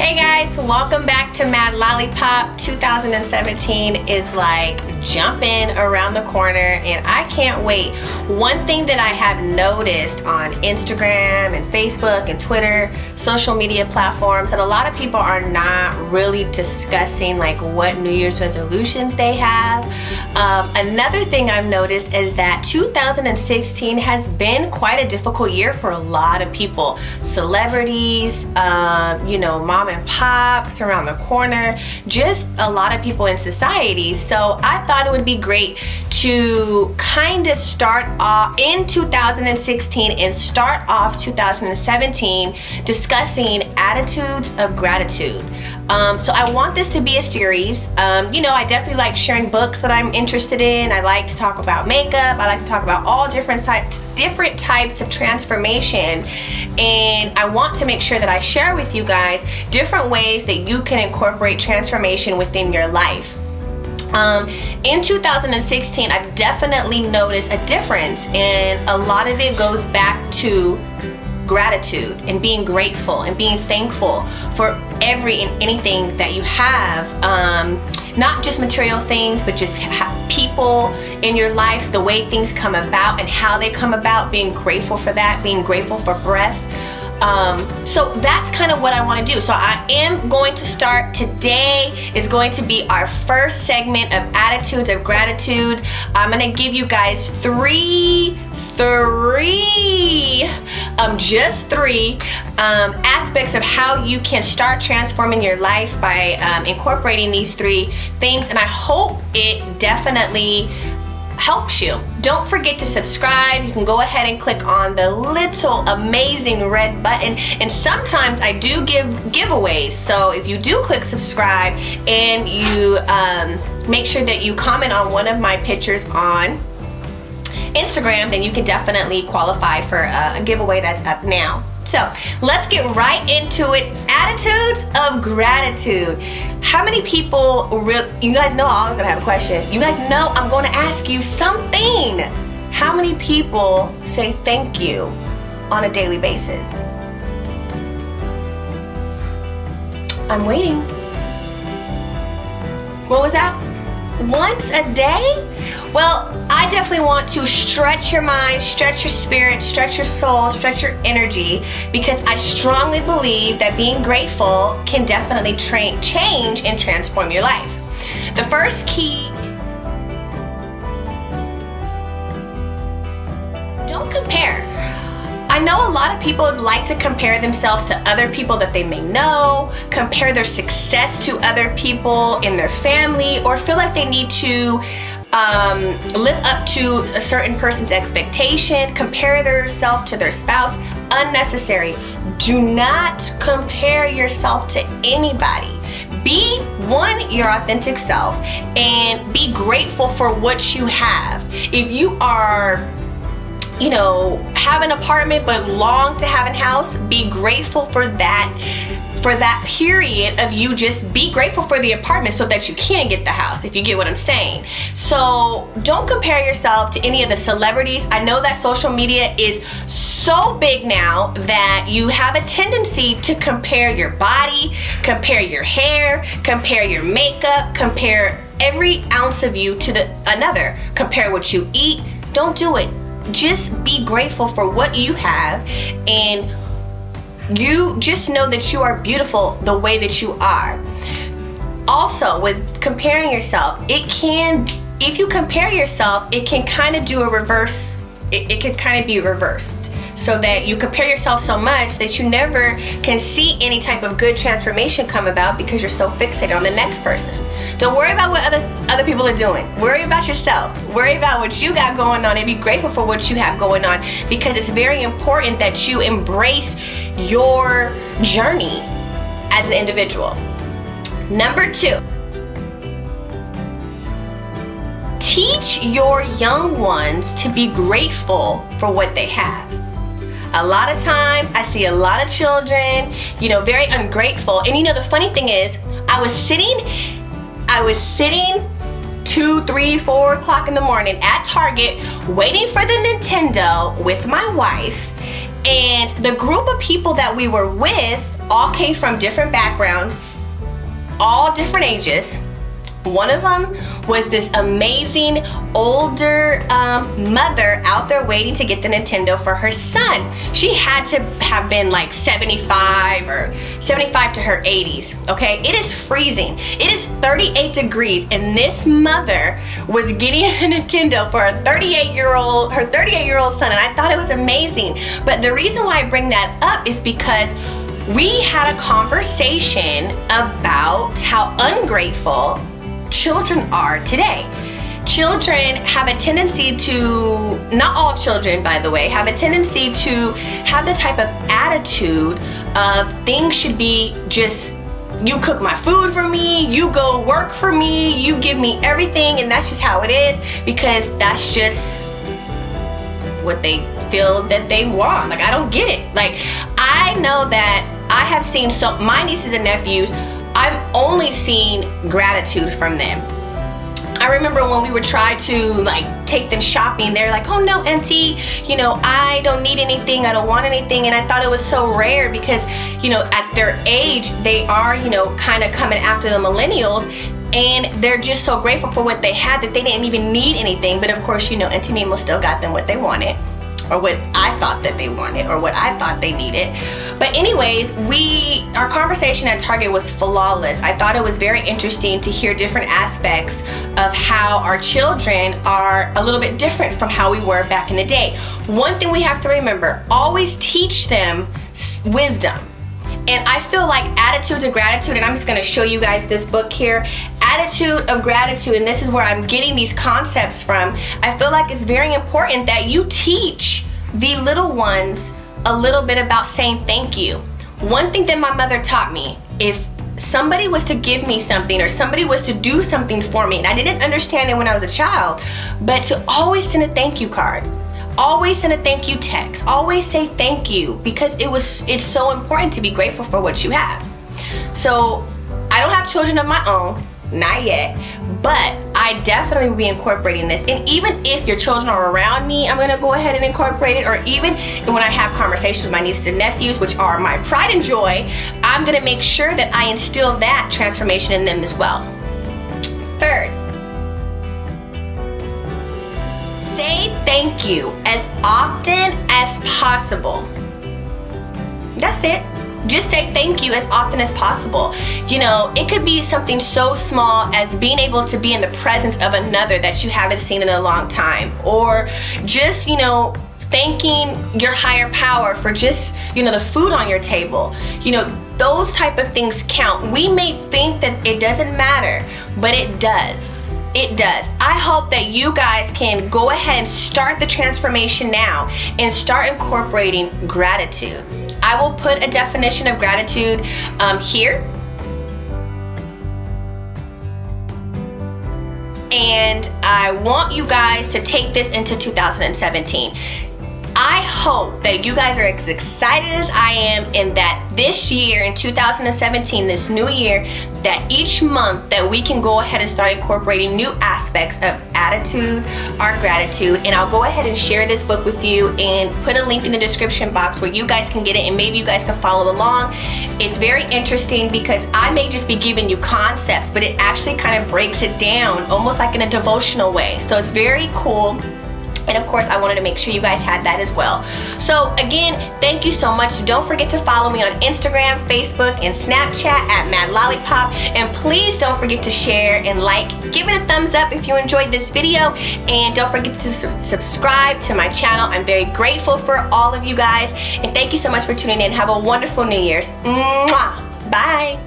Hey guys, welcome back to Mad Lollipop. 2017 is like jumping around the corner and I can't wait. One thing that I have noticed on Instagram and Facebook and Twitter, social media platforms, that a lot of people are not really discussing like what New Year's resolutions they have. Another thing I've noticed is that 2016 has been quite a difficult year for a lot of people. Celebrities, mom and pops around the corner, just a lot of people in society. So I thought it would be great to kind of start off in 2016 and start off 2017 discussing attitudes of gratitude. So I want this to be a series. I definitely like sharing books that I'm interested in. I like to talk about makeup. I like to talk about all different types of transformation, and I want to make sure that I share with you guys different ways that you can incorporate transformation within your life. In 2016, I've definitely noticed a difference, and a lot of it goes back to gratitude and being grateful and being thankful for every and anything that you have, not just material things, but just people in your life, the way things come about and how they come about, being grateful for that, being grateful for breath. So that's kind of what I want to do. So I am going to start. Today is going to be our first segment of attitudes of gratitude. I'm going to give you guys just three aspects of how you can start transforming your life by incorporating these three things, and I hope it definitely helps you. Don't forget to subscribe. You can go ahead and click on the little amazing red button, and sometimes I do give giveaways, so if you do click subscribe and you make sure that you comment on one of my pictures on Instagram, then you can definitely qualify for a giveaway that's up now. So let's get right into it. Attitudes of gratitude. How many people you guys know I was gonna have a question. You guys know I'm gonna ask you something. How many people say thank you on a daily basis? I'm waiting. What was that? Once a day? Well, I definitely want to stretch your mind, stretch your spirit, stretch your soul, stretch your energy, because I strongly believe that being grateful can definitely change and transform your life. The first key: don't compare. I know a lot of people like to compare themselves to other people that they may know, compare their success to other people in their family, or feel like they need to live up to a certain person's expectation, compare themselves to their spouse. Unnecessary. Do not compare yourself to anybody. Be your authentic self, and be grateful for what you have. If you are have an apartment but long to have a house, be grateful for that period of you. Just be grateful for the apartment so that you can get the house, if you get what I'm saying. So don't compare yourself to any of the celebrities. I know that social media is so big now that you have a tendency to compare your body, compare your hair, compare your makeup, compare every ounce of you to another, compare what you eat. Don't do it. Just be grateful for what you have, and you just know that you are beautiful the way that you are. Also, with comparing yourself, if you compare yourself, it can kind of do a reverse. It can kind of be reversed, so that you compare yourself so much that you never can see any type of good transformation come about because you're so fixated on the next person. Don't worry about what other people are doing. Worry about yourself. Worry about what you got going on, and be grateful for what you have going on, because it's very important that you embrace your journey as an individual. Number 2, teach your young ones to be grateful for what they have. A lot of times I see a lot of children, very ungrateful. And the funny thing is, I was sitting 2, 3, 4 o'clock in the morning at Target waiting for the Nintendo with my wife, and the group of people that we were with all came from different backgrounds, all different ages. One of them was this amazing older mother out there waiting to get the Nintendo for her son. She had to have been like 75 or 75 to her 80s, okay? It is freezing. It is 38 degrees, and this mother was getting a Nintendo for her 38-year-old son, and I thought it was amazing. But the reason why I bring that up is because we had a conversation about how ungrateful children are today. Children have a tendency to, not all children by the way, have a tendency to have the type of attitude of things should be just, you cook my food for me, you go work for me, you give me everything, and that's just how it is, because that's just what they feel that they want. Like, I don't get it. Like, I know that I have seen my nieces and nephews, I've only seen gratitude from them. I remember when we would try to like take them shopping, they're like, oh no, auntie, you know, I don't need anything, I don't want anything. And I thought it was so rare because, you know, at their age, they are, you know, kind of coming after the millennials, and they're just so grateful for what they had that they didn't even need anything. But of course, you know, Auntie Nemo still got them what they wanted, or what I thought that they wanted, or what I thought they needed. But anyways, our conversation at Target was flawless. I thought it was very interesting to hear different aspects of how our children are a little bit different from how we were back in the day. One thing we have to remember, always teach them wisdom. And I feel like Attitudes of Gratitude, and I'm just gonna show you guys this book here, Attitude of Gratitude, and this is where I'm getting these concepts from. I feel like it's very important that you teach the little ones a little bit about saying thank you. One thing that my mother taught me, if somebody was to give me something or somebody was to do something for me, and I didn't understand it when I was a child, but to always send a thank you card. Always send a thank you text. Always say thank you, because it's so important to be grateful for what you have. So I don't have children of my own, not yet, but I definitely will be incorporating this. And even if your children are around me, I'm gonna go ahead and incorporate it. Or even when I have conversations with my nieces and nephews, which are my pride and joy, I'm gonna make sure that I instill that transformation in them as well. Third, say thank you as often as possible. That's it. Just say thank you as often as possible. You know, it could be something so small as being able to be in the presence of another that you haven't seen in a long time, or just, you know, thanking your higher power for just, you know, the food on your table. You know, those type of things count. We may think that it doesn't matter, but it does. It does. I hope that you guys can go ahead and start the transformation now and start incorporating gratitude. I will put a definition of gratitude here. And I want you guys to take this into 2017. I hope that you guys are as excited as I am, and that this year in 2017, this new year, that each month that we can go ahead and start incorporating new aspects of attitudes, our gratitude. And I'll go ahead and share this book with you and put a link in the description box where you guys can get it, and maybe you guys can follow along. It's very interesting because I may just be giving you concepts, but it actually kind of breaks it down almost like in a devotional way. So it's very cool. And of course, I wanted to make sure you guys had that as well. So again, thank you so much. Don't forget to follow me on Instagram, Facebook, and Snapchat at Mad Lollipop. And please don't forget to share and like. Give it a thumbs up if you enjoyed this video. And don't forget to subscribe to my channel. I'm very grateful for all of you guys. And thank you so much for tuning in. Have a wonderful New Year's. Mwah! Bye.